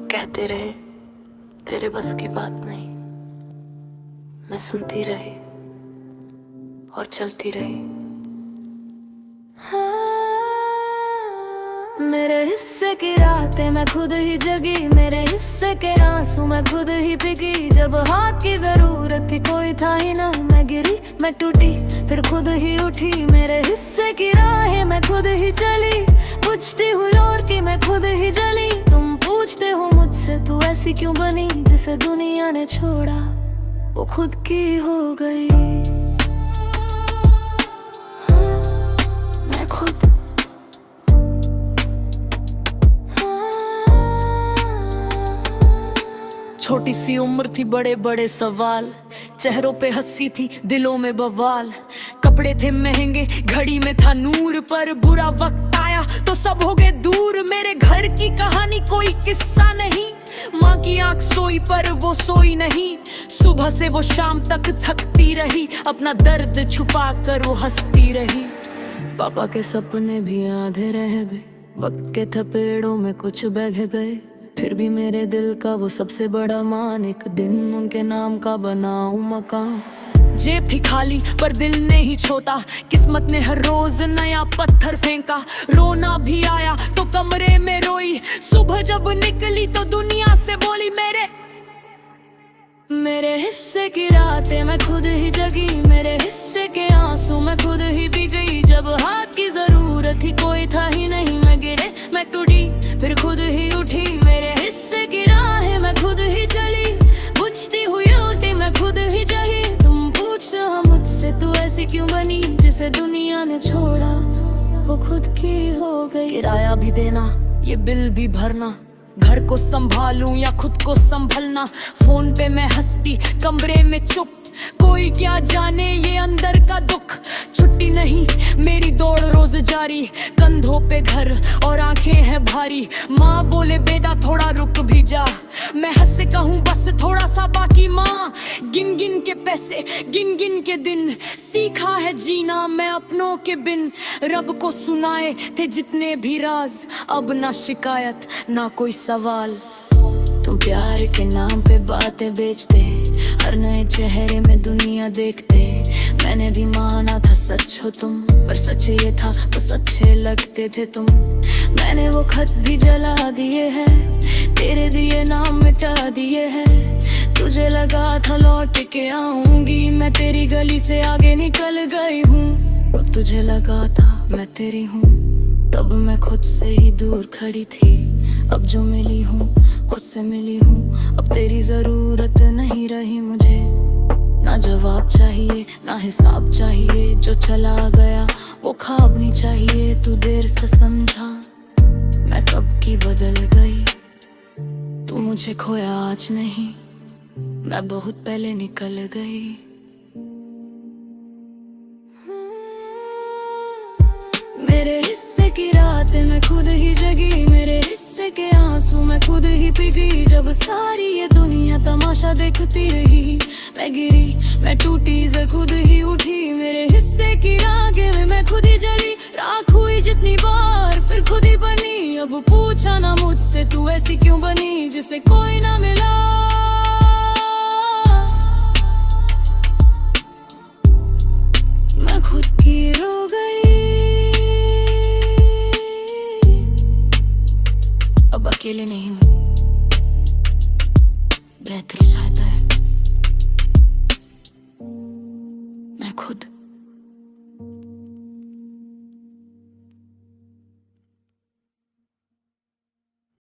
कहते रहे तेरे बस की बात नहीं, मैं सुनती रही और चलती रही। मेरे हिस्से की रातें मैं खुद ही जगी, मेरे हिस्से के आंसू मैं खुद ही पिघी। जब हाथ की जरूरत थी कोई था ही ना, मैं गिरी मैं टूटी फिर खुद ही उठी। मेरे हिस्से की राहें मैं खुद ही चली, बुझती हुई और की मैं खुद ही जली। तुम पूछते हो मुझसे तू ऐसी क्यों बनी, जिसे दुनिया ने छोड़ा वो खुद की हो गई। मैं खुद छोटी सी उम्र थी बड़े बड़े सवाल, चेहरों पे हंसी थी दिलों में बवाल। कपड़े थे महंगे घड़ी में था नूर, पर बुरा वक्त आया तो सब हो गए दूर। मेरे घर की कहानी कोई किस्सा नहीं, माँ की आंख सोई पर वो सोई नहीं। सुबह से वो शाम तक थकती रही, अपना दर्द छुपा कर वो हंसती रही। पापा के सपने भी आधे रह गए, वक्त के थपेड़ों में कुछ बह गए। फिर भी मेरे दिल का वो सबसे बड़ा मान, एक दिन उनके नाम का बनाऊं मकान। जेब थी खाली पर दिल ने ही छोटा, किस्मत ने हर रोज नया पत्थर फेंका। रोना भी आया तो कमरे में रोई, सुबह जब निकली तो दुनिया से बोली मेरे हिस्से की रातें मैं खुद ही जगी, मेरे हिस्से के आंसू मैं खुद ही पी गई। जब हाथ की जरूरत थी कोई था ही नहीं, मैं गिरे मैं टूटी फिर खुद ही उठी। मेरे हिस्से की राहें मैं खुद ही चली, बुझती हुई उल्टी मैं खुद ही जली। तुम पूछते हो मुझसे तू ऐसी क्यों बनी, जिसे दुनिया ने छोड़ा वो खुद की हो गई। किराया भी देना ये बिल भी भरना, घर को संभालूं या खुद को संभलना। फोन पे मैं हंसती कमरे में चुप, कोई क्या जाने ये अंदर का दुख। छुट्टी नहीं मेरी दौड़ रोज जारी, कंधों पे घर और आंखें हैं भारी। माँ बोले बेटा थोड़ा रुक भी जा, मैं हंस कहूँ बस थोड़ा सा बाकी। माँ गिन गिन के पैसे गिन गिन के दिन, सीखा है जीना मैं अपनों के बिन। रब को सुनाए थे जितने भी राज, अब ना शिकायत ना कोई सवाल। तुम प्यार के नाम पे बातें बेचते, हर नए चेहरे में दुनिया देखते। मैंने भी माना था सच हो तुम, पर सच ये था बस अच्छे लगते थे तुम। मैंने वो खत भी जला दिए हैं, तेरे दिए नाम मिटा दिए हैं। तुझे लगा था लौट के आऊंगी, मैं तेरी गली से आगे निकल गई हूँ। अब तुझे लगा था मैं तेरी हूँ, तब मैं खुद से ही दूर खड़ी थी। अब जो मिली हूँ खुद से मिली हूँ, अब तेरी जरूरत नहीं रही मुझे। ना जवाब चाहिए ना हिसाब चाहिए, जो चला गया वो ख्वाब नहीं चाहिए। तू देर से समझा मैं कब की बदल गई, तू मुझे खोया आज नहीं, मैं बहुत पहले निकल गई। मेरे हिस्से की रातें मैं खुद ही जगी, मेरे हिस्से के आंसू मैं खुद ही पी गई। जब सारी ये दुनिया तमाशा देखती रही, मैं गिरी मैं टूटी जर खुद ही उठी। मेरे हिस्से की रागे में मैं खुद ही जली, राख हुई जितनी बार फिर खुद ही बनी। अब पूछा ना मुझसे तू ऐसी क्यों बनी, जिसे कोई ना मिला। मैं खुद की रो गई, अब अकेले नहीं हूँ, बेहतर हो जाता है मैं खुद